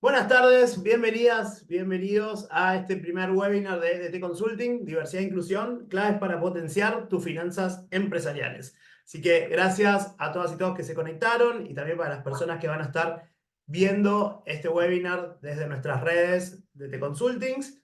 Buenas tardes, bienvenidas, bienvenidos a este primer webinar de DT Consulting, Diversidad e Inclusión, claves para potenciar tus finanzas empresariales. Así que gracias a todas y todos que se conectaron y también para las personas que van a estar viendo este webinar desde nuestras redes de DT Consultings.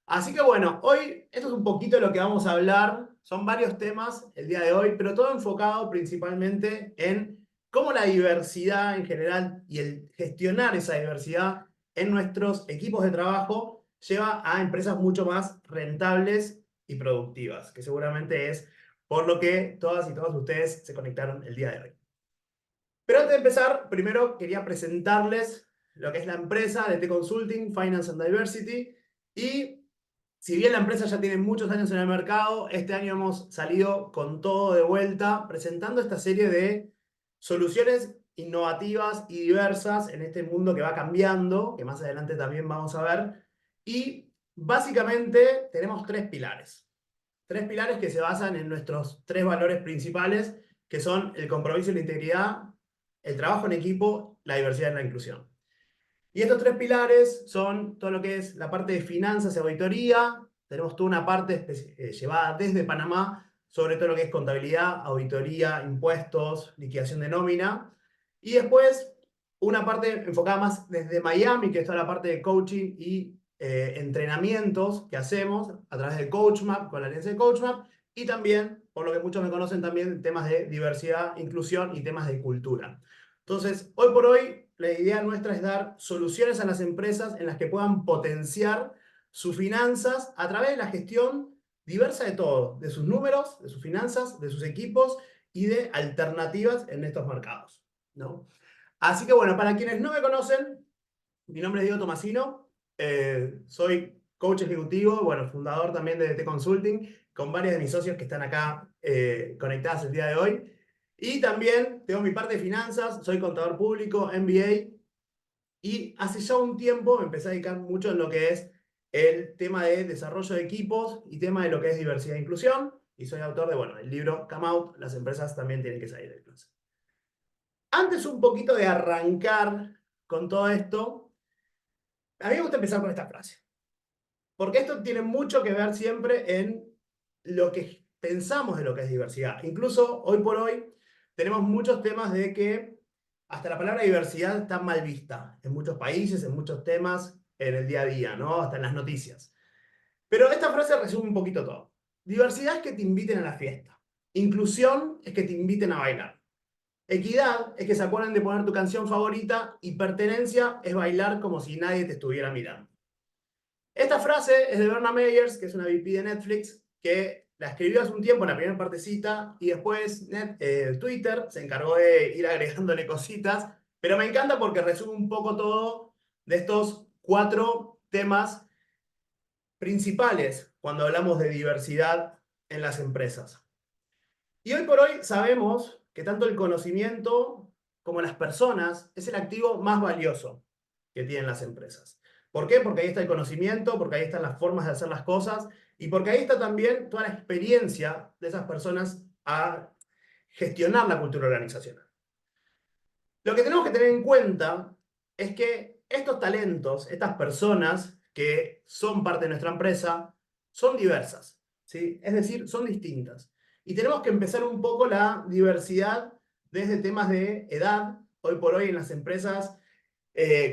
Así que bueno, hoy esto es un poquito de lo que vamos a hablar. Son varios temas el día de hoy, pero todo enfocado principalmente en cómo la diversidad en general y el gestionar esa diversidad en nuestros equipos de trabajo lleva a empresas mucho más rentables y productivas, que seguramente es por lo que todas y todos ustedes se conectaron el día de hoy. Pero antes de empezar, primero quería presentarles lo que es la empresa de T-Consulting, Finance and Diversity, y si bien la empresa ya tiene muchos años en el mercado, este año hemos salido con todo de vuelta, presentando esta serie de soluciones innovativas y diversas en este mundo que va cambiando, que más adelante también vamos a ver. Y básicamente tenemos tres pilares. Tres pilares que se basan en nuestros tres valores principales, que son el compromiso y la integridad, el trabajo en equipo, la diversidad y la inclusión. Y estos tres pilares son todo lo que es la parte de finanzas y auditoría. Tenemos toda una parte llevada desde Panamá sobre todo lo que es contabilidad, auditoría, impuestos, liquidación de nómina. Y después una parte enfocada más desde Miami, que es toda la parte de coaching y entrenamientos que hacemos a través de CoachMap, con la alianza de CoachMap. Y también, por lo que muchos me conocen también, temas de diversidad, inclusión y temas de cultura. Entonces, hoy por hoy, la idea nuestra es dar soluciones a las empresas en las que puedan potenciar sus finanzas a través de la gestión diversa de todo, de sus números, de sus finanzas, de sus equipos y de alternativas en estos mercados, ¿no? Así que bueno, para quienes no me conocen, mi nombre es Diego Tomasino, soy coach ejecutivo, bueno, fundador también de DT Consulting, con varios de mis socios que están acá conectados el día de hoy. Y también tengo mi parte de finanzas, soy contador público, MBA, y hace ya un tiempo me empecé a dedicar mucho en lo que es el tema de desarrollo de equipos y tema de lo que es diversidad e inclusión, y soy autor de, bueno, el libro Come Out, las empresas también tienen que salir del closet. Antes un poquito de arrancar con todo esto, a mí me gusta empezar con esta frase, porque esto tiene mucho que ver siempre en lo que pensamos de lo que es diversidad. Incluso hoy por hoy tenemos muchos temas de que hasta la palabra diversidad está mal vista en muchos países, en muchos temas, en el día a día, ¿no? Hasta en las noticias. Pero esta frase resume un poquito todo. Diversidad es que te inviten a la fiesta. Inclusión es que te inviten a bailar. Equidad es que se acuerden de poner tu canción favorita y pertenencia es bailar como si nadie te estuviera mirando. Esta frase es de Berna Meyers, que es una VP de Netflix, que la escribió hace un tiempo en la primera partecita y después Twitter se encargó de ir agregándole cositas, pero me encanta porque resume un poco todo de estos cuatro temas principales cuando hablamos de diversidad en las empresas. Y hoy por hoy sabemos que tanto el conocimiento como las personas es el activo más valioso que tienen las empresas. ¿Por qué? Porque ahí está el conocimiento, porque ahí están las formas de hacer las cosas y porque ahí está también toda la experiencia de esas personas a gestionar la cultura organizacional. Lo que tenemos que tener en cuenta es que estos talentos, estas personas que son parte de nuestra empresa, son diversas, ¿sí? Es decir, son distintas. Y tenemos que empezar un poco la diversidad desde temas de edad. Hoy por hoy en las empresas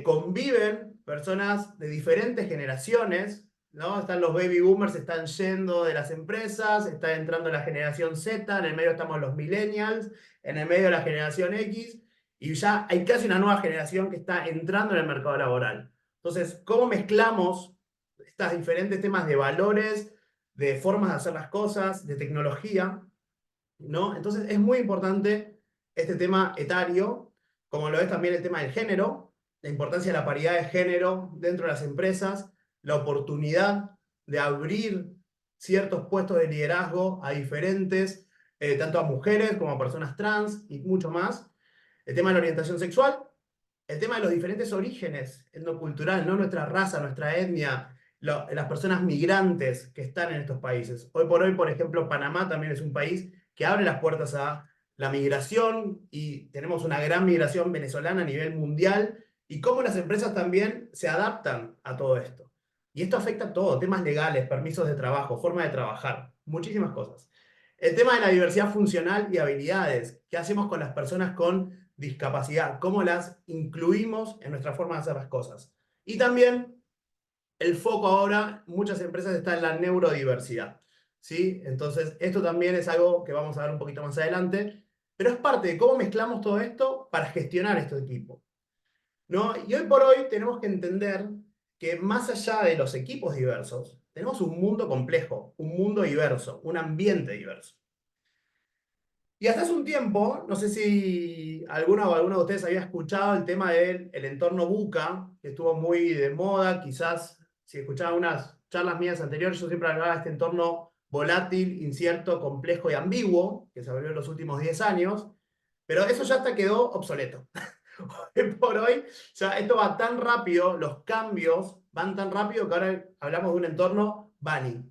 conviven personas de diferentes generaciones, ¿no? Están los baby boomers, están yendo de las empresas, está entrando la generación Z, en el medio estamos los millennials, en el medio la generación X, y ya hay casi una nueva generación que está entrando en el mercado laboral. Entonces, ¿cómo mezclamos estos diferentes temas de valores, de formas de hacer las cosas, de tecnología, ¿no? Entonces, es muy importante este tema etario, como lo es también el tema del género, la importancia de la paridad de género dentro de las empresas, la oportunidad de abrir ciertos puestos de liderazgo a diferentes, tanto a mujeres como a personas trans y mucho más. El tema de la orientación sexual, el tema de los diferentes orígenes etnocultural, ¿no? Nuestra raza, nuestra etnia, las personas migrantes que están en estos países. Hoy por hoy, por ejemplo, Panamá también es un país que abre las puertas a la migración y tenemos una gran migración venezolana a nivel mundial y cómo las empresas también se adaptan a todo esto. Y esto afecta a todo, temas legales, permisos de trabajo, forma de trabajar, muchísimas cosas. El tema de la diversidad funcional y habilidades. ¿Qué hacemos con las personas con discapacidad? ¿Cómo las incluimos en nuestra forma de hacer las cosas? Y también el foco ahora, muchas empresas está en la neurodiversidad, ¿sí? Entonces, esto también es algo que vamos a ver un poquito más adelante, pero es parte de cómo mezclamos todo esto para gestionar este equipo, ¿no? Y hoy por hoy tenemos que entender que más allá de los equipos diversos, tenemos un mundo complejo, un mundo diverso, un ambiente diverso. Y hasta hace un tiempo, no sé si alguno de ustedes había escuchado el tema del el entorno VUCA, que estuvo muy de moda, quizás si escuchaban unas charlas mías anteriores, yo siempre hablaba de este entorno volátil, incierto, complejo y ambiguo, que se abrió en los últimos 10 años, pero eso ya hasta quedó obsoleto. Hoy por hoy, ya esto va tan rápido, los cambios van tan rápido que ahora hablamos de un entorno BANI.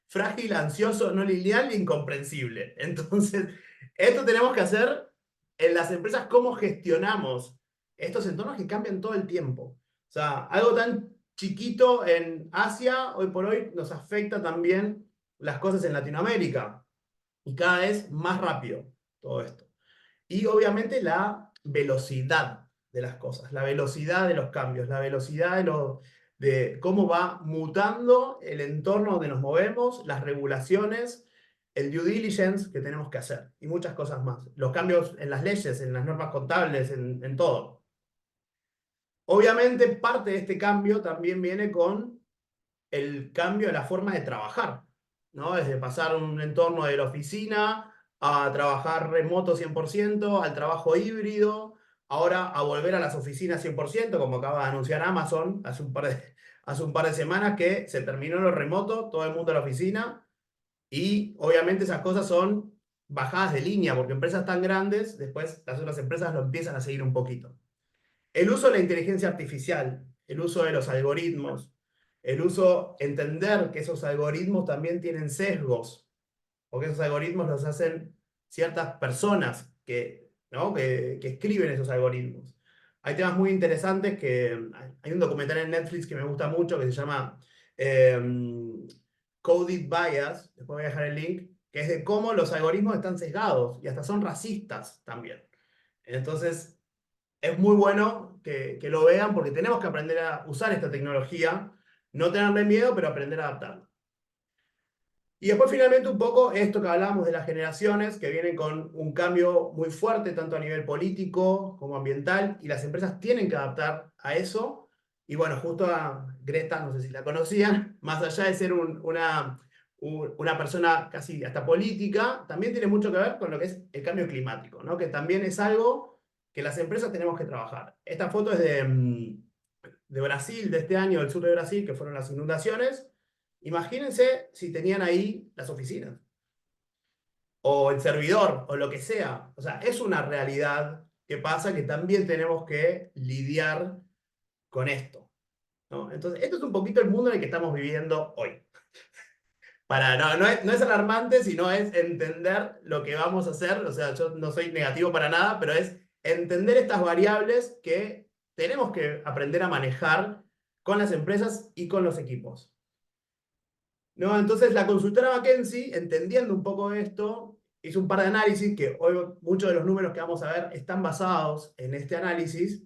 Frágil, ansioso, no lineal e incomprensible. Entonces, esto tenemos que hacer en las empresas, cómo gestionamos estos entornos que cambian todo el tiempo. O sea, algo tan chiquito en Asia, hoy por hoy, nos afecta también las cosas en Latinoamérica. Y cada vez más rápido todo esto. Y obviamente la velocidad de las cosas, la velocidad de los cambios, la velocidad de cómo va mutando el entorno donde nos movemos, las regulaciones, el due diligence que tenemos que hacer y muchas cosas más. Los cambios en las leyes, en las normas contables, en todo. Obviamente parte de este cambio también viene con el cambio de la forma de trabajar, ¿no? Desde pasar un entorno de la oficina a trabajar remoto 100%, al trabajo híbrido, ahora a volver a las oficinas 100%, como acaba de anunciar Amazon hace un par de semanas que se terminó lo remoto, todo el mundo a la oficina, y obviamente esas cosas son bajadas de línea, porque empresas tan grandes, después las otras empresas lo empiezan a seguir un poquito. El uso de la inteligencia artificial, el uso de los algoritmos, el uso, entender que esos algoritmos también tienen sesgos, porque esos algoritmos los hacen ciertas personas ¿no? que escriben esos algoritmos. Hay temas muy interesantes que hay un documental en Netflix que me gusta mucho que se llama eh, Coded Bias, después voy a dejar el link, que es de cómo los algoritmos están sesgados y hasta son racistas también. Entonces, es muy bueno que lo vean porque tenemos que aprender a usar esta tecnología, no tenerle miedo, pero aprender a adaptarla. Y después finalmente un poco esto que hablamos de las generaciones que vienen con un cambio muy fuerte, tanto a nivel político como ambiental, y las empresas tienen que adaptar a eso. Y bueno, justo a Greta, no sé si la conocían, más allá de ser una persona casi hasta política, también tiene mucho que ver con lo que es el cambio climático, ¿no? Que también es algo que las empresas tenemos que trabajar. Esta foto es de Brasil, de este año, del sur de Brasil, que fueron las inundaciones. Imagínense si tenían ahí las oficinas, o el servidor, o lo que sea. O sea, es una realidad que pasa que también tenemos que lidiar con esto, ¿no? Entonces, esto es un poquito el mundo en el que estamos viviendo hoy. No es alarmante, sino es entender lo que vamos a hacer. O sea, yo no soy negativo para nada, pero es entender estas variables que tenemos que aprender a manejar con las empresas y con los equipos. ¿No? Entonces la consultora McKinsey, entendiendo un poco esto, hizo un par de análisis que hoy muchos de los números que vamos a ver están basados en este análisis.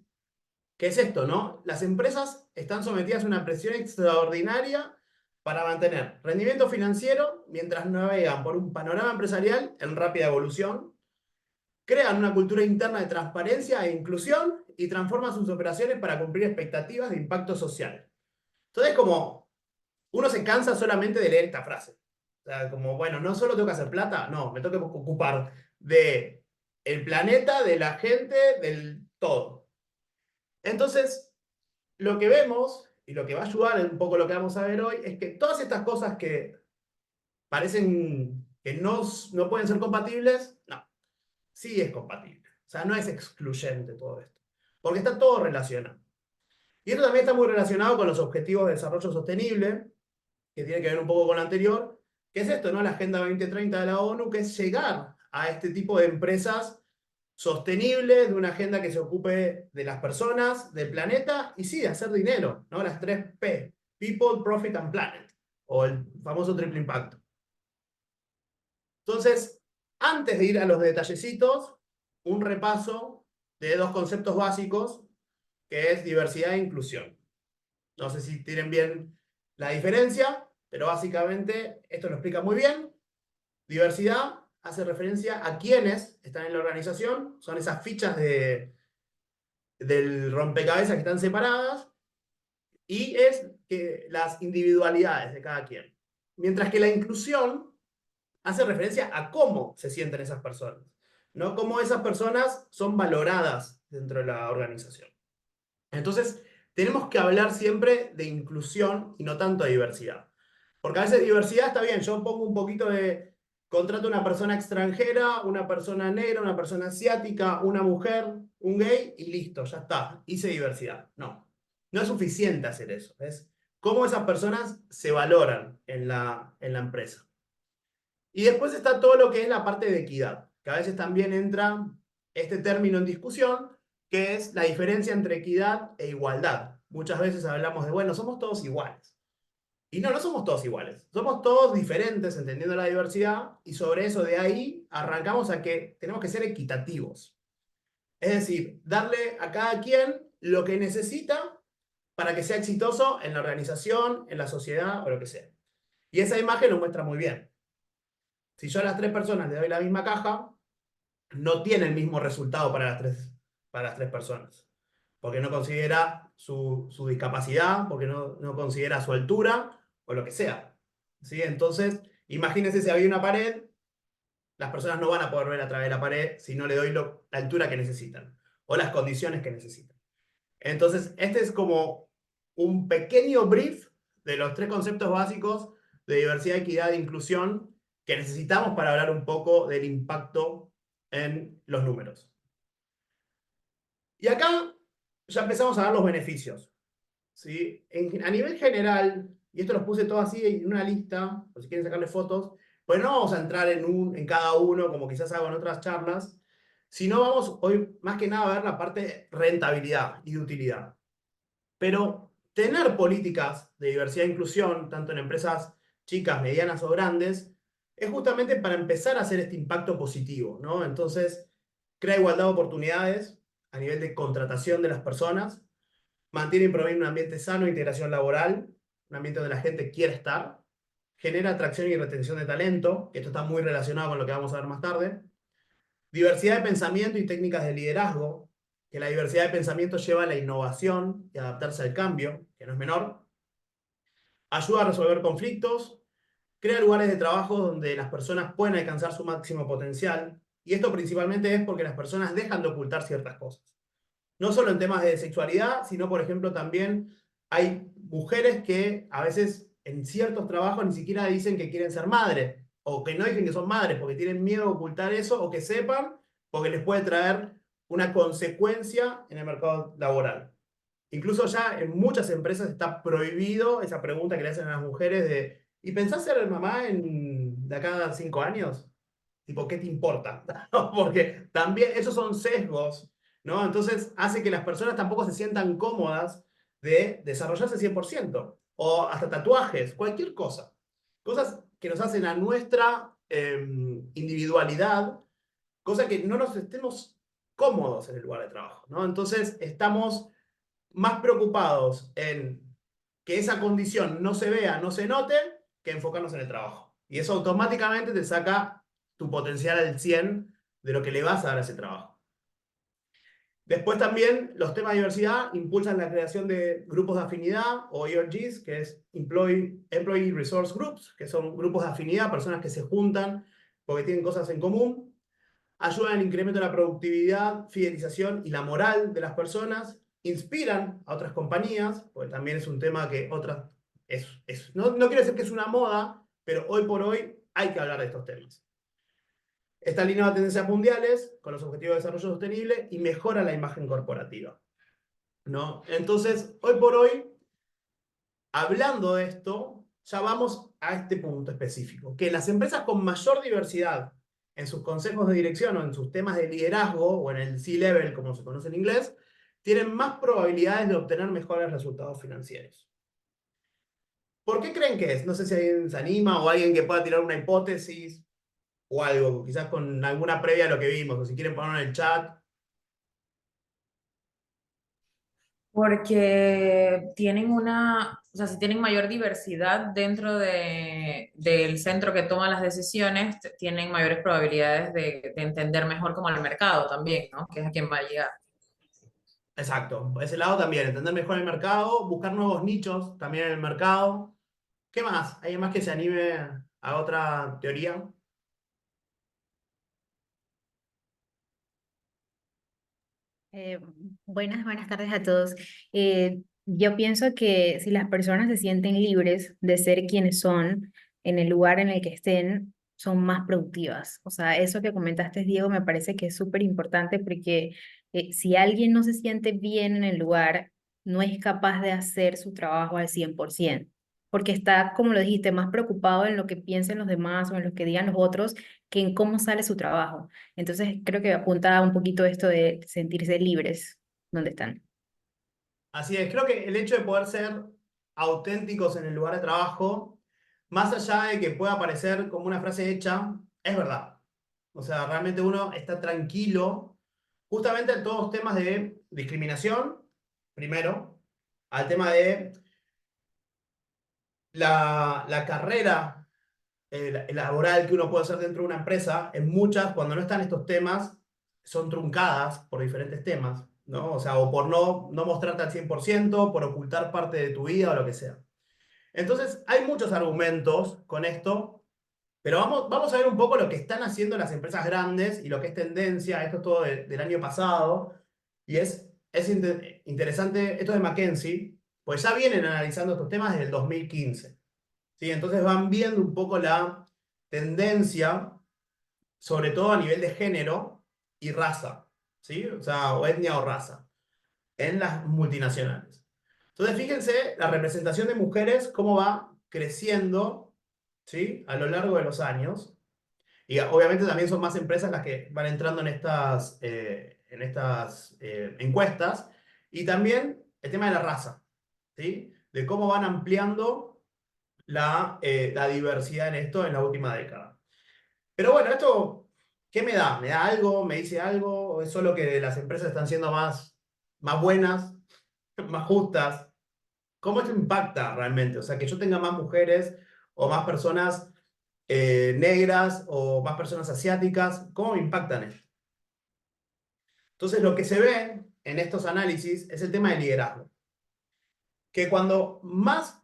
¿Qué es esto, no? Las empresas están sometidas a una presión extraordinaria para mantener rendimiento financiero mientras navegan por un panorama empresarial en rápida evolución, crean una cultura interna de transparencia e inclusión y transforman sus operaciones para cumplir expectativas de impacto social. Entonces, como uno se cansa solamente de leer esta frase. O sea, como, bueno, no solo tengo que hacer plata, no, me tengo que ocupar de el planeta, de la gente, del todo. Entonces, lo que vemos, y lo que va a ayudar un poco lo que vamos a ver hoy, es que todas estas cosas que parecen que no pueden ser compatibles, no, sí es compatible. O sea, no es excluyente todo esto. Porque está todo relacionado. Y esto también está muy relacionado con los objetivos de desarrollo sostenible, que tiene que ver un poco con lo anterior, que es esto, ¿no? La Agenda 2030 de la ONU, que es llegar a este tipo de empresas sostenible, de una agenda que se ocupe de las personas, del planeta y sí, de hacer dinero, ¿no? Las 3 P, People, Profit and Planet, o el famoso triple impacto. Entonces, antes de ir a los detallecitos, un repaso de 2 conceptos básicos, que es diversidad e inclusión. No sé si tienen bien la diferencia, pero básicamente esto lo explica muy bien. Diversidad hace referencia a quienes están en la organización, son esas fichas del rompecabezas que están separadas, y es que las individualidades de cada quien. Mientras que la inclusión hace referencia a cómo se sienten esas personas, ¿no? Cómo esas personas son valoradas dentro de la organización. Entonces, tenemos que hablar siempre de inclusión y no tanto de diversidad. Porque a veces diversidad está bien, yo pongo un poquito de, contrato a una persona extranjera, una persona negra, una persona asiática, una mujer, un gay, y listo, ya está, hice diversidad. No, no es suficiente hacer eso. Es cómo esas personas se valoran en la empresa. Y después está todo lo que es la parte de equidad, que a veces también entra este término en discusión, que es la diferencia entre equidad e igualdad. Muchas veces hablamos de, bueno, somos todos iguales. Y no, no somos todos iguales. Somos todos diferentes, entendiendo la diversidad, y sobre eso de ahí arrancamos a que tenemos que ser equitativos. Es decir, darle a cada quien lo que necesita para que sea exitoso en la organización, en la sociedad o lo que sea. Y esa imagen lo muestra muy bien. Si yo a las 3 personas le doy la misma caja, no tiene el mismo resultado para las tres personas. Porque no considera su discapacidad, porque no considera su altura, o lo que sea. ¿Sí? Entonces, imagínense si había una pared, las personas no van a poder ver a través de la pared si no le doy la altura que necesitan, o las condiciones que necesitan. Entonces, este es como un pequeño brief de los 3 conceptos básicos de diversidad, equidad e inclusión que necesitamos para hablar un poco del impacto en los números. Y acá ya empezamos a ver los beneficios. ¿Sí? A nivel general, y esto los puse todo así en una lista, por si quieren sacarle fotos, pues no vamos a entrar en cada uno, como quizás hago en otras charlas, sino vamos hoy más que nada a ver la parte de rentabilidad y de utilidad. Pero tener políticas de diversidad e inclusión, tanto en empresas chicas, medianas o grandes, es justamente para empezar a hacer este impacto positivo, ¿no? Entonces, crea igualdad de oportunidades a nivel de contratación de las personas, mantiene y promueve un ambiente sano de integración laboral, un ambiente donde la gente quiere estar, genera atracción y retención de talento, que esto está muy relacionado con lo que vamos a ver más tarde, diversidad de pensamiento y técnicas de liderazgo, que la diversidad de pensamiento lleva a la innovación y adaptarse al cambio, que no es menor, ayuda a resolver conflictos, crea lugares de trabajo donde las personas pueden alcanzar su máximo potencial, y esto principalmente es porque las personas dejan de ocultar ciertas cosas. No solo en temas de sexualidad, sino, por ejemplo, también hay mujeres que a veces en ciertos trabajos ni siquiera dicen que quieren ser madres, o que no dicen que son madres porque tienen miedo de ocultar eso, o que sepan porque les puede traer una consecuencia en el mercado laboral. Incluso ya en muchas empresas está prohibido esa pregunta que le hacen a las mujeres de, ¿y pensás ser mamá de acá a 5 años? Tipo, ¿qué te importa? Porque también esos son sesgos, ¿no? Entonces hace que las personas tampoco se sientan cómodas de desarrollarse 100%, o hasta tatuajes, cualquier cosa. Cosas que nos hacen a nuestra individualidad, cosas que no nos estemos cómodos en el lugar de trabajo, ¿no? Entonces estamos más preocupados en que esa condición no se vea, no se note, que enfocarnos en el trabajo. Y eso automáticamente te saca tu potencial al 100 de lo que le vas a dar a ese trabajo. Después también los temas de diversidad impulsan la creación de grupos de afinidad o ERGs, que es Employee Resource Groups, que son grupos de afinidad, personas que se juntan porque tienen cosas en común. Ayudan al incremento de la productividad, fidelización y la moral de las personas. Inspiran a otras compañías, porque también es un tema que otras... no quiero decir que es una moda, pero hoy por hoy hay que hablar de estos temas. Está alineado a tendencias mundiales con los objetivos de desarrollo sostenible y mejora la imagen corporativa, ¿no? Entonces, hoy por hoy, hablando de esto, ya vamos a este punto específico, que las empresas con mayor diversidad en sus consejos de dirección o en sus temas de liderazgo o en el C-level, como se conoce en inglés, tienen más probabilidades de obtener mejores resultados financieros. ¿Por qué creen que es? No sé si alguien se anima o alguien que pueda tirar una hipótesis o algo, quizás con alguna previa a lo que vimos, o si quieren ponerlo en el chat. Porque tienen o sea, si tienen mayor diversidad dentro del centro que toma las decisiones, tienen mayores probabilidades de entender mejor como el mercado también, ¿no? Que es a quien va a llegar. Exacto, por ese lado también, entender mejor el mercado, buscar nuevos nichos también en el mercado. ¿Qué más? ¿Hay más que se anime a otra teoría? Eh, buenas tardes a todos. Yo pienso que si las personas se sienten libres de ser quienes son en el lugar en el que estén, son más productivas. O sea, eso que comentaste, Diego, me parece que es súper importante porque si alguien no se siente bien en el lugar, no es capaz de hacer su trabajo al 100%, porque está, como lo dijiste, más preocupado en lo que piensen los demás o en lo que digan los otros que en cómo sale su trabajo. Entonces creo que apunta un poquito esto de sentirse libres donde están. Así es, creo que el hecho de poder ser auténticos en el lugar de trabajo, más allá de que pueda parecer como una frase hecha, es verdad. O sea, realmente uno está tranquilo, justamente en todos los temas de discriminación, primero, al tema de la carrera laboral que uno puede hacer dentro de una empresa, en muchas, cuando no están estos temas, son truncadas por diferentes temas, ¿no? O sea, o por no mostrarte al 100%, por ocultar parte de tu vida o lo que sea. Entonces, hay muchos argumentos con esto, pero vamos a ver un poco lo que están haciendo las empresas grandes y lo que es tendencia. Esto es todo del año pasado, y es interesante, esto de McKinsey, pues ya vienen analizando estos temas desde el 2015. ¿Sí? Entonces van viendo un poco la tendencia, sobre todo a nivel de género y raza, ¿sí? O sea, o etnia o raza, en las multinacionales. Entonces, fíjense la representación de mujeres, cómo va creciendo, ¿sí? A lo largo de los años. Y obviamente también son más empresas las que van entrando en estas encuestas. Y también el tema de la raza, ¿sí? De cómo van ampliando la diversidad en esto en la última década. Pero bueno, esto, ¿qué me da? ¿Me da algo? ¿Me dice algo? ¿O es solo que las empresas están siendo más buenas, más justas? ¿Cómo esto impacta realmente? O sea, que yo tenga más mujeres o más personas negras o más personas asiáticas, ¿cómo me impactan esto? Entonces, lo que se ve en estos análisis es el tema del liderazgo. Que cuando más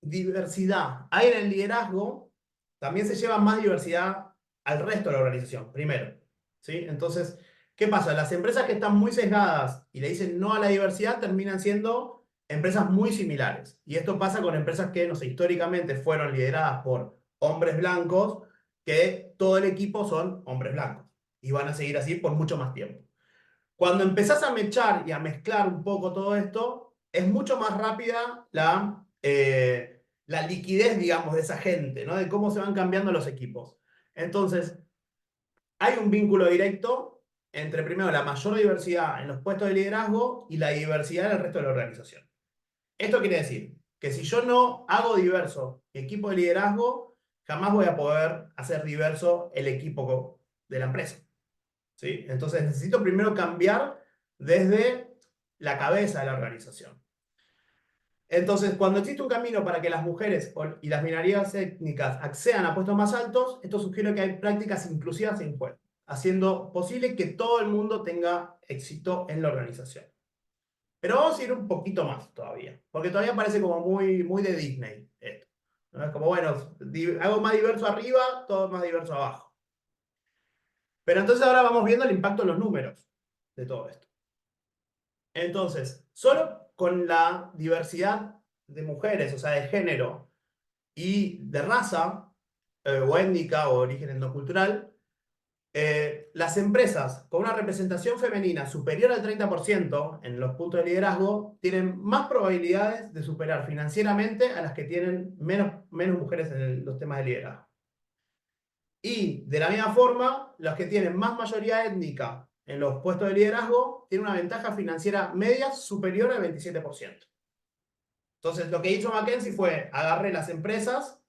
diversidad hay en el liderazgo, también se lleva más diversidad al resto de la organización, primero. ¿Sí? Entonces, ¿qué pasa? Las empresas que están muy sesgadas y le dicen no a la diversidad terminan siendo empresas muy similares. Y esto pasa con empresas que, no sé, históricamente fueron lideradas por hombres blancos, que todo el equipo son hombres blancos. Y van a seguir así por mucho más tiempo. Cuando empezás a mechar y a mezclar un poco todo esto, es mucho más rápida la liquidez, digamos, de esa gente, ¿no? De cómo se van cambiando los equipos. Entonces, hay un vínculo directo entre, primero, la mayor diversidad en los puestos de liderazgo y la diversidad en el resto de la organización. Esto quiere decir que si yo no hago diverso mi equipo de liderazgo, jamás voy a poder hacer diverso el equipo de la empresa. ¿Sí? Entonces necesito primero cambiar desde la cabeza de la organización. Entonces, cuando existe un camino para que las mujeres y las minorías étnicas accedan a puestos más altos, esto sugiere que hay prácticas inclusivas en juego, haciendo posible que todo el mundo tenga éxito en la organización. Pero vamos a ir un poquito más todavía, porque todavía parece como muy de Disney esto. ¿No? Es como, bueno, hago más diverso arriba, todo más diverso abajo. Pero entonces ahora vamos viendo el impacto en los números de todo esto. Entonces, solo con la diversidad de mujeres, o sea, de género y de raza, o étnica o origen etnocultural, las empresas con una representación femenina superior al 30% en los puntos de liderazgo tienen más probabilidades de superar financieramente a las que tienen menos mujeres en los temas de liderazgo. Y de la misma forma, los que tienen más mayoría étnica en los puestos de liderazgo tienen una ventaja financiera media superior al 27%. Entonces, lo que hizo McKinsey fue agarré las empresas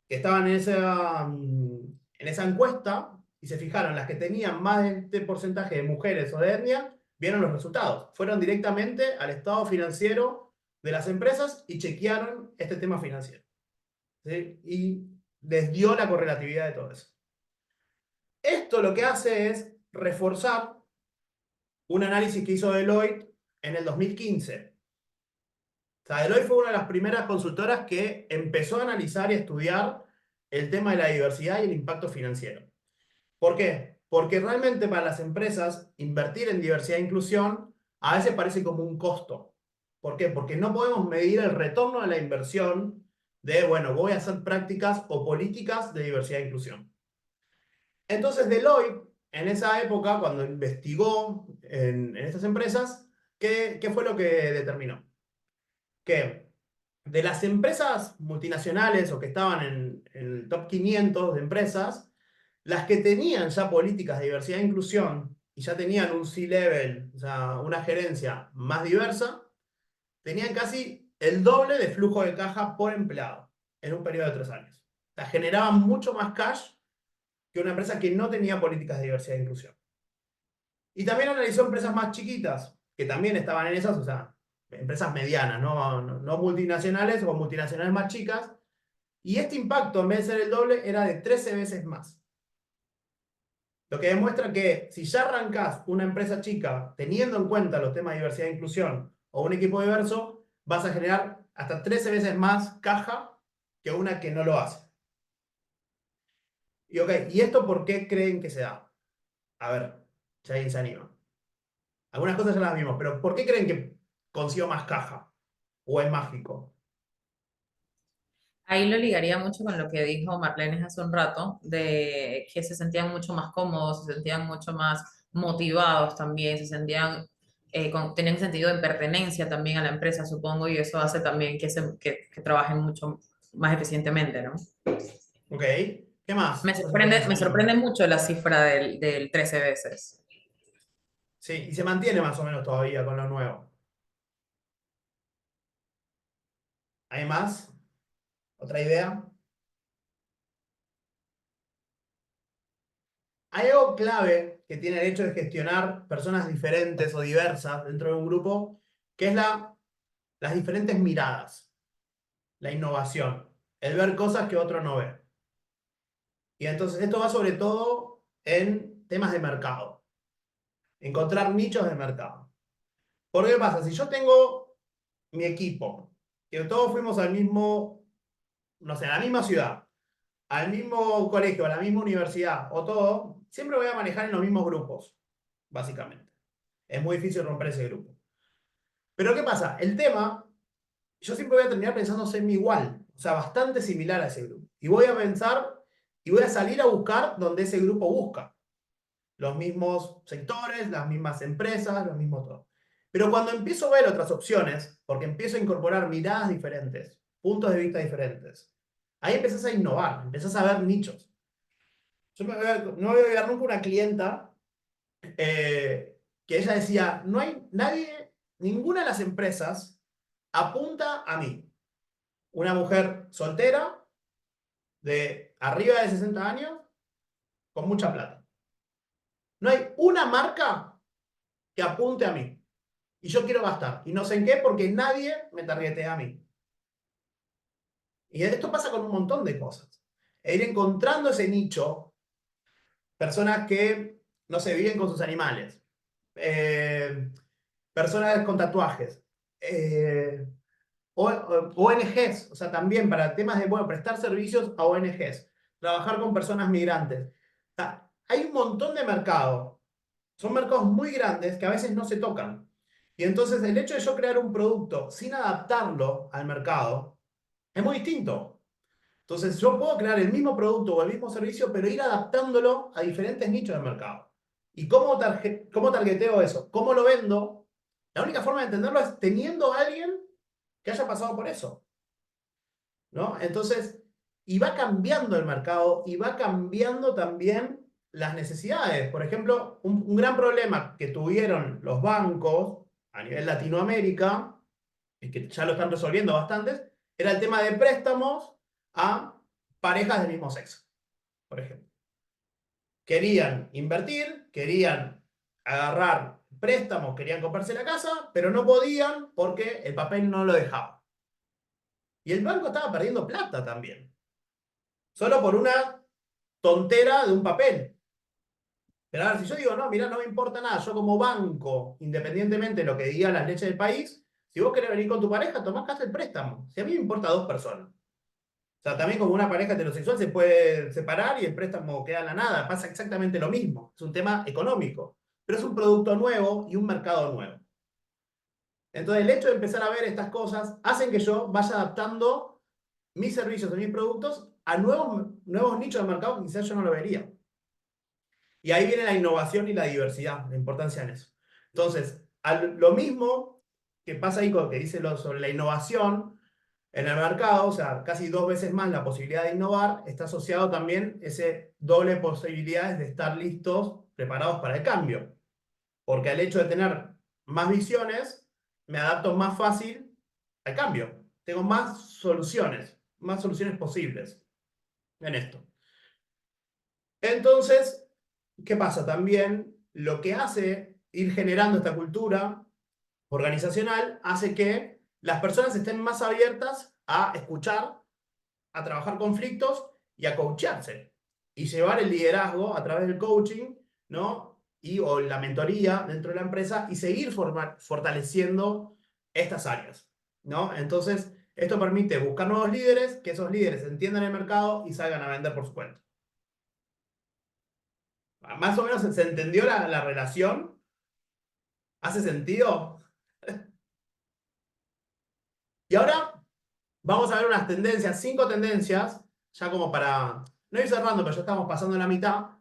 que estaban en esa encuesta y se fijaron, las que tenían más de este porcentaje de mujeres o de etnia, vieron los resultados. Fueron directamente al estado financiero de las empresas y chequearon este tema financiero. ¿Sí? Y les dio la correlatividad de todo eso. Esto lo que hace es reforzar un análisis que hizo Deloitte en el 2015. O sea, Deloitte fue una de las primeras consultoras que empezó a analizar y estudiar el tema de la diversidad y el impacto financiero. ¿Por qué? Porque realmente para las empresas invertir en diversidad e inclusión a veces parece como un costo. ¿Por qué? Porque no podemos medir el retorno de la inversión de, bueno, voy a hacer prácticas o políticas de diversidad e inclusión. Entonces Deloitte, en esa época, cuando investigó en estas empresas, ¿qué fue lo que determinó? Que de las empresas multinacionales o que estaban en el top 500 de empresas, las que tenían ya políticas de diversidad e inclusión y ya tenían un C-level, o sea, una gerencia más diversa, tenían casi el doble de flujo de caja por empleado en un periodo de 3 años. O sea, generaban mucho más cash que una empresa que no tenía políticas de diversidad e inclusión. Y también analizó empresas más chiquitas, que también estaban en esas, o sea, empresas medianas, no multinacionales o multinacionales más chicas, y este impacto, en vez de ser el doble, era de 13 veces más. Lo que demuestra que si ya arrancás una empresa chica teniendo en cuenta los temas de diversidad e inclusión o un equipo diverso, vas a generar hasta 13 veces más caja que una que no lo hace. Y, ¿y esto por qué creen que se da? A ver, si alguien se anima. Algunas cosas ya las vimos, pero ¿por qué creen que consigo más caja? ¿O es mágico? Ahí lo ligaría mucho con lo que dijo Marlene hace un rato, de que se sentían mucho más cómodos, se sentían mucho más motivados también, se sentían, tenían sentido de pertenencia también a la empresa, supongo, y eso hace también que trabajen mucho más eficientemente, ¿no? ¿Ok? ¿Qué más? Me sorprende mucho la cifra del 13 veces. Sí, y se mantiene más o menos todavía con lo nuevo. ¿Hay más? ¿Otra idea? Hay algo clave que tiene el hecho de gestionar personas diferentes o diversas dentro de un grupo, que es las diferentes miradas, la innovación, el ver cosas que otro no ve. Y entonces esto va sobre todo en temas de mercado, encontrar nichos de mercado. ¿Por qué pasa? Si yo tengo mi equipo, que todos fuimos al mismo, no sé, a la misma ciudad, al mismo colegio, a la misma universidad o todo, siempre voy a manejar en los mismos grupos, básicamente. Es muy difícil romper ese grupo. Pero ¿qué pasa? El tema, yo siempre voy a terminar pensando ser igual, o sea, bastante similar a ese grupo. Y voy a pensar y voy a salir a buscar donde ese grupo busca. Los mismos sectores, las mismas empresas, los mismos todo. Pero cuando empiezo a ver otras opciones, porque empiezo a incorporar miradas diferentes, puntos de vista diferentes, ahí empezás a innovar, empezás a ver nichos. Yo no voy a olvidar nunca una clienta que ella decía, no hay nadie, ninguna de las empresas apunta a mí. Una mujer soltera, de arriba de 60 años, con mucha plata. No hay una marca que apunte a mí. Y yo quiero gastar. Y no sé en qué porque nadie me targetea a mí. Y esto pasa con un montón de cosas. E ir encontrando ese nicho, personas que, no sé, viven con sus animales. Personas con tatuajes. ONGs, o sea, también para temas de, bueno, prestar servicios a ONGs, trabajar con personas migrantes. O sea, hay un montón de mercados. Son mercados muy grandes que a veces no se tocan. Y entonces el hecho de yo crear un producto sin adaptarlo al mercado es muy distinto. Entonces yo puedo crear el mismo producto o el mismo servicio, pero ir adaptándolo a diferentes nichos del mercado. ¿Y cómo targeteo eso? ¿Cómo lo vendo? La única forma de entenderlo es teniendo a alguien que haya pasado por eso. ¿No? Entonces, y va cambiando el mercado y va cambiando también las necesidades. Por ejemplo, un gran problema que tuvieron los bancos a nivel Latinoamérica, y que ya lo están resolviendo bastantes, era el tema de préstamos a parejas del mismo sexo, por ejemplo. Querían invertir, querían agarrar préstamos, querían comprarse la casa, pero no podían porque el papel no lo dejaba. Y el banco estaba perdiendo plata también. Solo por una tontera de un papel. Pero a ver, si yo digo, no, mira, no me importa nada, yo como banco, independientemente de lo que digan las leyes del país, si vos querés venir con tu pareja, tomás casa el préstamo. Si a mí me importa 2 personas. O sea, también como una pareja heterosexual se puede separar y el préstamo queda en la nada. Pasa exactamente lo mismo. Es un tema económico. Pero es un producto nuevo y un mercado nuevo. Entonces, el hecho de empezar a ver estas cosas hacen que yo vaya adaptando mis servicios o mis productos a nuevos nichos de mercado que quizás yo no lo vería. Y ahí viene la innovación y la diversidad, la importancia en eso. Entonces, lo mismo que pasa ahí con lo que dice sobre la innovación en el mercado, o sea, casi 2 veces más la posibilidad de innovar, está asociado también ese doble posibilidades de estar listos, preparados para el cambio. Porque al hecho de tener más visiones, me adapto más fácil al cambio. Tengo más soluciones posibles en esto. Entonces, ¿qué pasa? También lo que hace ir generando esta cultura organizacional hace que las personas estén más abiertas a escuchar, a trabajar conflictos y a coacharse. Y llevar el liderazgo a través del coaching, ¿no? O la mentoría dentro de la empresa y seguir fortaleciendo estas áreas, ¿no? Entonces, esto permite buscar nuevos líderes, que esos líderes entiendan el mercado y salgan a vender por su cuenta. Más o menos se entendió la relación. ¿Hace sentido? Y ahora vamos a ver unas tendencias, 5 tendencias, ya como para no ir cerrando, pero ya estamos pasando la mitad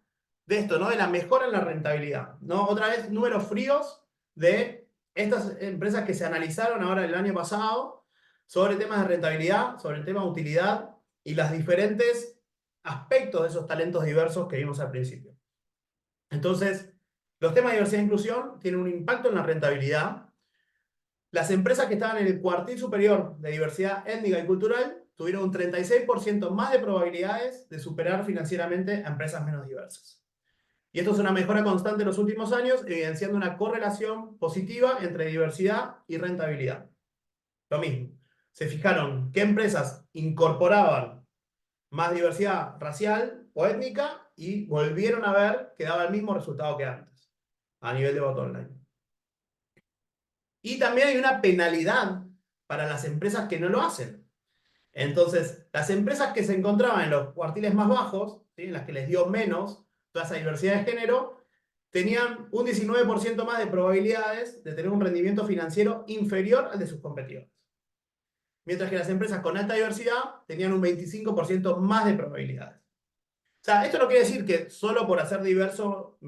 de esto, ¿no? De la mejora en la rentabilidad, ¿no? Otra vez, números fríos de estas empresas que se analizaron ahora el año pasado sobre temas de rentabilidad, sobre el tema de utilidad y los diferentes aspectos de esos talentos diversos que vimos al principio. Entonces, los temas de diversidad e inclusión tienen un impacto en la rentabilidad. Las empresas que estaban en el cuartil superior de diversidad étnica y cultural tuvieron un 36% más de probabilidades de superar financieramente a empresas menos diversas. Y esto es una mejora constante en los últimos años, evidenciando una correlación positiva entre diversidad y rentabilidad. Lo mismo, se fijaron qué empresas incorporaban más diversidad racial o étnica y volvieron a ver que daba el mismo resultado que antes, a nivel de bottom line. Y también hay una penalidad para las empresas que no lo hacen. Entonces, las empresas que se encontraban en los cuartiles más bajos, ¿sí? En las que les dio menos toda esa diversidad de género, tenían un 19% más de probabilidades de tener un rendimiento financiero inferior al de sus competidores. Mientras que las empresas con alta diversidad tenían un 25% más de probabilidades. O sea, esto no quiere decir que solo por hacer diverso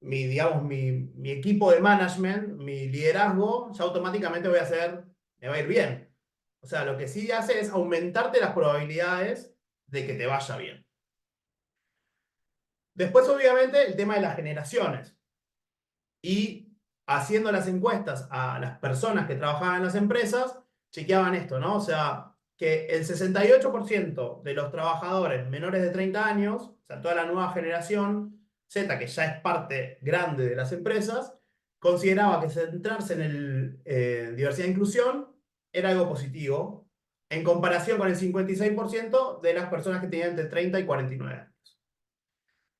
digamos, mi equipo de management, mi liderazgo, ya automáticamente me va a ir bien. O sea, lo que sí hace es aumentarte las probabilidades de que te vaya bien. Después, obviamente, el tema de las generaciones. Y haciendo las encuestas a las personas que trabajaban en las empresas, chequeaban esto, ¿no? O sea, que el 68% de los trabajadores menores de 30 años, o sea, toda la nueva generación Z, que ya es parte grande de las empresas, consideraba que centrarse en diversidad e inclusión era algo positivo, en comparación con el 56% de las personas que tenían entre 30 y 49 años.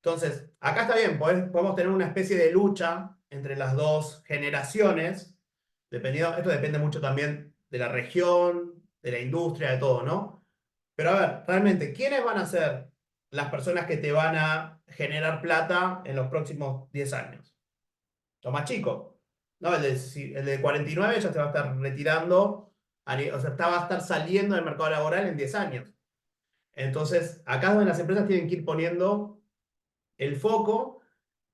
Entonces, acá está bien, podemos tener una especie de lucha entre las dos generaciones, esto depende mucho también de la región, de la industria, de todo, ¿no? Pero a ver, realmente, ¿quiénes van a ser las personas que te van a generar plata en los próximos 10 años? Los más chicos, ¿no? El de 49 ya se va a estar retirando, o sea, va a estar saliendo del mercado laboral en 10 años. Entonces, acá es donde las empresas tienen que ir poniendo el foco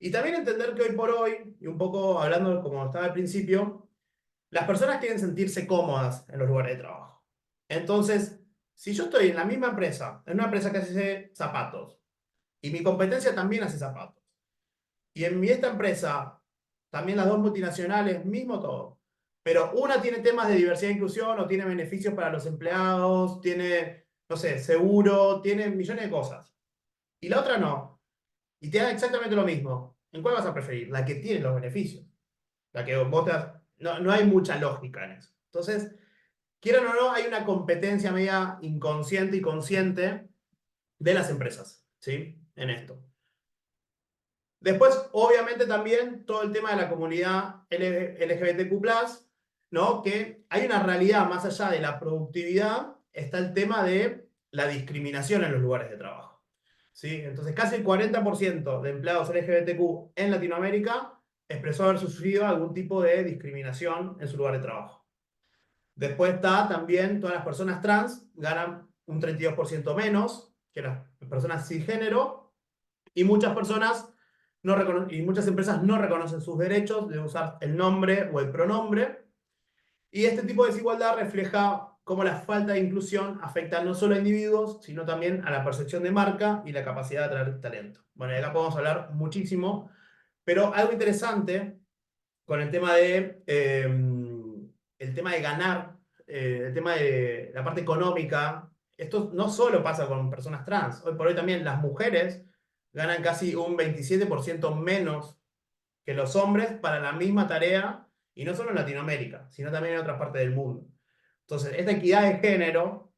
y también entender que hoy por hoy, y un poco hablando como estaba al principio, las personas quieren sentirse cómodas en los lugares de trabajo. Entonces, si yo estoy en la misma empresa, en una empresa que hace zapatos, y mi competencia también hace zapatos, y esta empresa, también las dos multinacionales, mismo todo, pero una tiene temas de diversidad e inclusión, o tiene beneficios para los empleados, tiene, no sé, seguro, tiene millones de cosas, y la otra no, y te da exactamente lo mismo, ¿en cuál vas a preferir? La que tiene los beneficios. La que vos no hay mucha lógica en eso. Entonces, quieran o no, hay una competencia media inconsciente y consciente de las empresas, ¿sí? En esto. Después, obviamente, también todo el tema de la comunidad LGBTQ+, ¿no? Que hay una realidad más allá de la productividad, está el tema de la discriminación en los lugares de trabajo, ¿sí? Entonces, casi el 40% de empleados LGBTQ en Latinoamérica expresó haber sufrido algún tipo de discriminación en su lugar de trabajo. Después está también todas las personas trans, ganan un 32% menos que las personas cisgénero, y muchas personas y muchas empresas no reconocen sus derechos de usar el nombre o el pronombre. Y este tipo de desigualdad refleja cómo la falta de inclusión afecta no solo a individuos, sino también a la percepción de marca y la capacidad de atraer talento. Bueno, y acá podemos hablar muchísimo, pero algo interesante con el tema de ganar, el tema de la parte económica. Esto no solo pasa con personas trans, hoy por hoy también las mujeres ganan casi un 27% menos que los hombres para la misma tarea, y no solo en Latinoamérica, sino también en otras partes del mundo. Entonces, esta equidad de género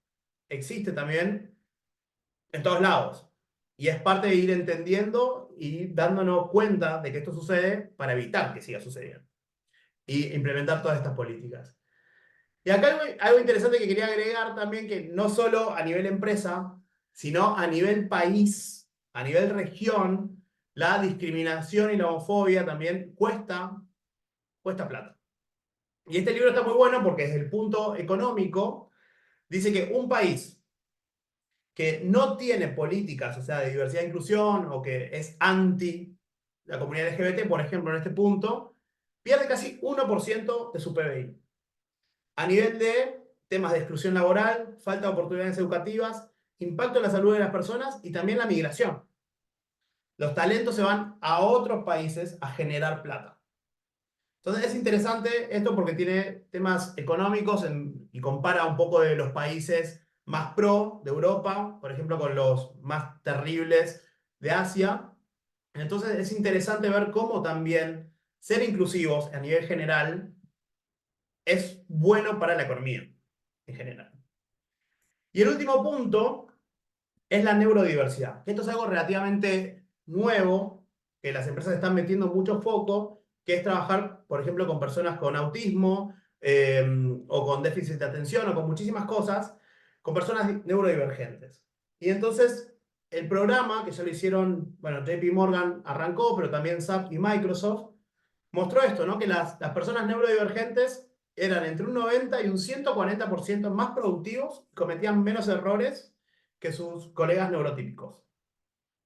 existe también en todos lados, y es parte de ir entendiendo y dándonos cuenta de que esto sucede para evitar que siga sucediendo y implementar todas estas políticas. Y acá algo interesante que quería agregar también, que no solo a nivel empresa, sino a nivel país, a nivel región, la discriminación y la homofobia también cuesta plata. Y este libro está muy bueno porque desde el punto económico dice que un país que no tiene políticas, o sea, de diversidad e inclusión, o que es anti la comunidad LGBT, por ejemplo, en este punto, pierde casi 1% de su PBI. A nivel de temas de exclusión laboral, falta de oportunidades educativas, impacto en la salud de las personas y también la migración. Los talentos se van a otros países a generar plata. Entonces es interesante esto porque tiene temas económicos y compara un poco de los países más pro de Europa, por ejemplo, con los más terribles de Asia. Entonces es interesante ver cómo también ser inclusivos a nivel general es bueno para la economía en general. Y el último punto es la neurodiversidad. Esto es algo relativamente nuevo, que las empresas están metiendo mucho foco, que es trabajar, por ejemplo, con personas con autismo, o con déficit de atención, o con muchísimas cosas, con personas neurodivergentes. Y entonces, el programa, que ya lo hicieron, bueno, JP Morgan arrancó, pero también SAP y Microsoft, mostró esto, ¿no? Que las personas neurodivergentes eran entre un 90 y un 140% más productivos, cometían menos errores que sus colegas neurotípicos.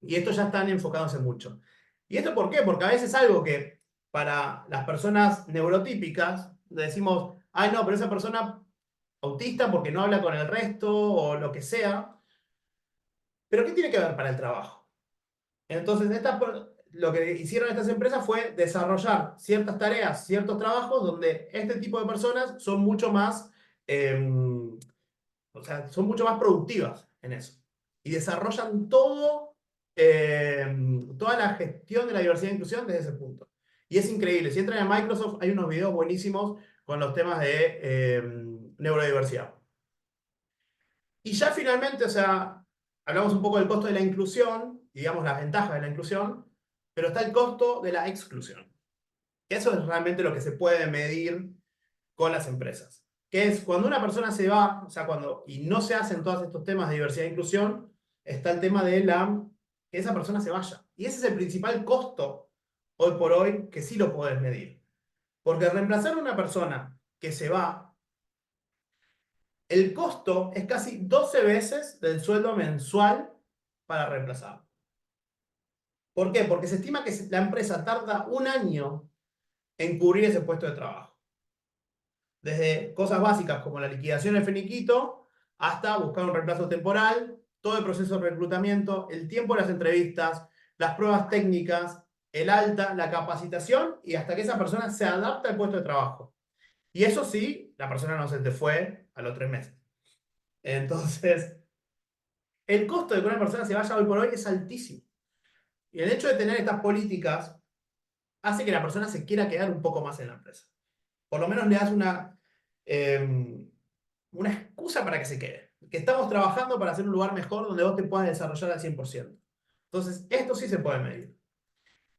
Y esto ya están enfocados en mucho. ¿Y esto por qué? Porque a veces algo que para las personas neurotípicas decimos, ay no, pero esa persona autista porque no habla con el resto o lo que sea, pero ¿qué tiene que ver para el trabajo? Entonces, lo que hicieron estas empresas fue desarrollar ciertas tareas, ciertos trabajos donde este tipo de personas son mucho más, o sea, son mucho más productivas en eso. Y desarrollan toda la gestión de la diversidad e inclusión desde ese punto. Y es increíble. Si entran a Microsoft, hay unos videos buenísimos con los temas de neurodiversidad. Y ya finalmente, o sea, hablamos un poco del costo de la inclusión, digamos las ventajas de la inclusión, pero está el costo de la exclusión. Eso es realmente lo que se puede medir con las empresas. Que es cuando una persona se va, o sea, y no se hacen todos estos temas de diversidad e inclusión, está el tema de que esa persona se vaya. Y ese es el principal costo, hoy por hoy, que sí lo podés medir. Porque reemplazar a una persona que se va, el costo es casi 12 veces del sueldo mensual para reemplazarlo. ¿Por qué? Porque se estima que la empresa tarda un año en cubrir ese puesto de trabajo. Desde cosas básicas como la liquidación del finiquito hasta buscar un reemplazo temporal, todo el proceso de reclutamiento, el tiempo de las entrevistas, las pruebas técnicas, el alta, la capacitación y hasta que esa persona se adapta al puesto de trabajo. Y eso sí, la persona no se te fue a los 3 meses. Entonces, el costo de que una persona se vaya hoy por hoy es altísimo. Y el hecho de tener estas políticas hace que la persona se quiera quedar un poco más en la empresa. Por lo menos le das una excusa para que se quede. Que estamos trabajando para hacer un lugar mejor donde vos te puedas desarrollar al 100%. Entonces, esto sí se puede medir.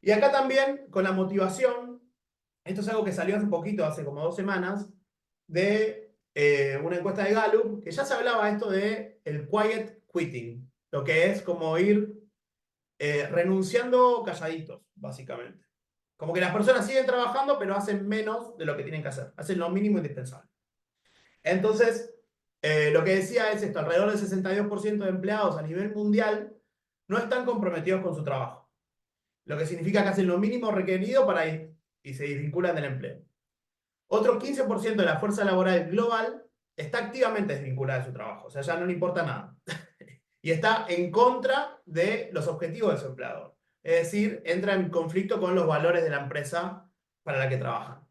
Y acá también, con la motivación, esto es algo que salió hace poquito, hace como 2 semanas, de una encuesta de Gallup, que ya se hablaba esto de el quiet quitting, lo que es como ir renunciando calladitos, básicamente. Como que las personas siguen trabajando, pero hacen menos de lo que tienen que hacer, hacen lo mínimo indispensable. Entonces, lo que decía es esto, alrededor del 62% de empleados a nivel mundial no están comprometidos con su trabajo, lo que significa que hacen lo mínimo requerido para ir y se desvinculan del empleo. Otro 15% de la fuerza laboral global está activamente desvinculada de su trabajo, o sea, ya no le importa nada. Y está en contra de los objetivos de su empleador. Es decir, entra en conflicto con los valores de la empresa para la que trabajan.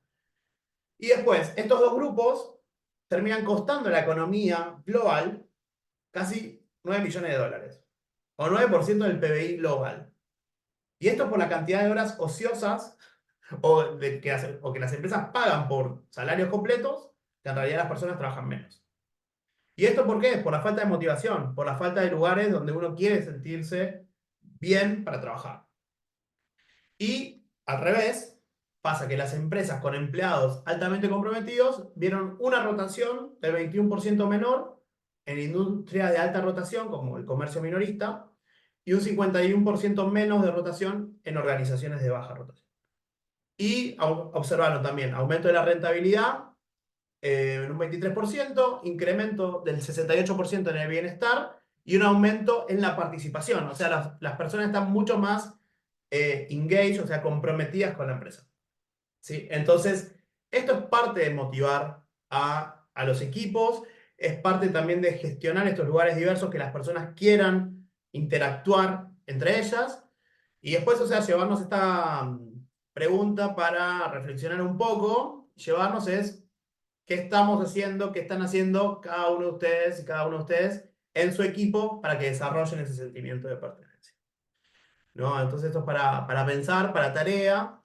Y después, estos dos grupos terminan costando a la economía global casi 9 millones de dólares, o 9% del PBI global. Y esto por la cantidad de horas ociosas o que las empresas pagan por salarios completos, que en realidad las personas trabajan menos. ¿Y esto por qué? Por la falta de motivación, por la falta de lugares donde uno quiere sentirse bien para trabajar. Y al revés, pasa que las empresas con empleados altamente comprometidos vieron una rotación del 21% menor en industrias de alta rotación, como el comercio minorista, y un 51% menos de rotación en organizaciones de baja rotación. Y observaron también aumento de la rentabilidad en un 23%, incremento del 68% en el bienestar y un aumento en la participación. O sea, las personas están mucho más engaged, o sea, comprometidas con la empresa. ¿Sí? Entonces, esto es parte de motivar a los equipos, es parte también de gestionar estos lugares diversos que las personas quieran interactuar entre ellas. Y después, o sea, llevarnos esta pregunta para reflexionar un poco, llevarnos es qué estamos haciendo, qué están haciendo cada uno de ustedes y cada uno de ustedes en su equipo para que desarrollen ese sentimiento de pertenencia. ¿No? Entonces esto es para pensar, para tarea.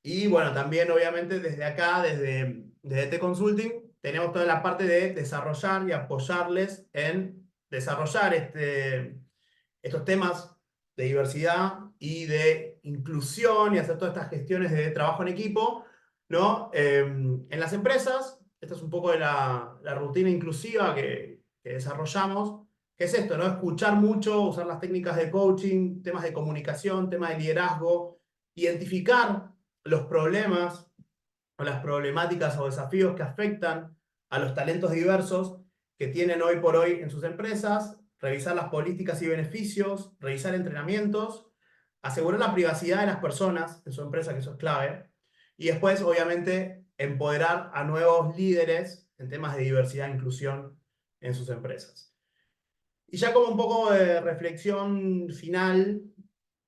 Y bueno, también obviamente desde acá, desde T-Consulting, tenemos toda la parte de desarrollar y apoyarles en desarrollar estos temas de diversidad y de inclusión y hacer todas estas gestiones de trabajo en equipo, ¿no? En las empresas. Esta es un poco de la rutina inclusiva que desarrollamos. ¿Qué es esto? ¿No? Escuchar mucho, usar las técnicas de coaching, temas de comunicación, temas de liderazgo, identificar los problemas o las problemáticas o desafíos que afectan a los talentos diversos que tienen hoy por hoy en sus empresas, revisar las políticas y beneficios, revisar entrenamientos, asegurar la privacidad de las personas en su empresa, que eso es clave, y después, obviamente, empoderar a nuevos líderes en temas de diversidad e inclusión en sus empresas. Y ya como un poco de reflexión final,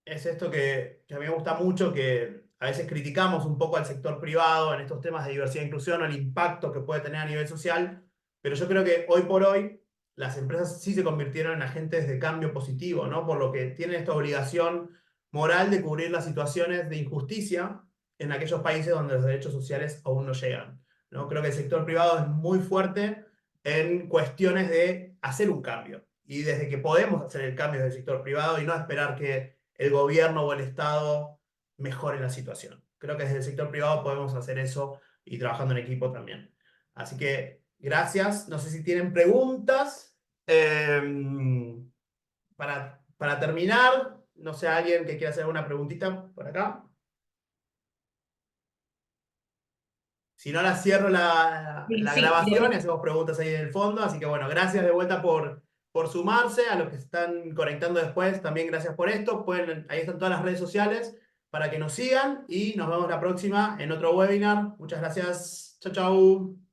es esto que a mí me gusta mucho, que a veces criticamos un poco al sector privado en estos temas de diversidad e inclusión o el impacto que puede tener a nivel social, pero yo creo que hoy por hoy las empresas sí se convirtieron en agentes de cambio positivo, ¿no? Por lo que tienen esta obligación moral de cubrir las situaciones de injusticia en aquellos países donde los derechos sociales aún no llegan, ¿no? Creo que el sector privado es muy fuerte en cuestiones de hacer un cambio. Y desde que podemos hacer el cambio del sector privado y no esperar que el gobierno o el Estado mejore la situación. Creo que desde el sector privado podemos hacer eso y trabajando en equipo también. Así que gracias. No sé si tienen preguntas. Para terminar, no sé, alguien que quiera hacer alguna preguntita por acá. Si no, la cierro la Sí, grabación y hacemos preguntas ahí en el fondo. Así que bueno, gracias de vuelta por sumarse. A los que se están conectando después, también gracias por esto. Ahí están todas las redes sociales para que nos sigan y nos vemos la próxima en otro webinar. Muchas gracias. Chau, chau.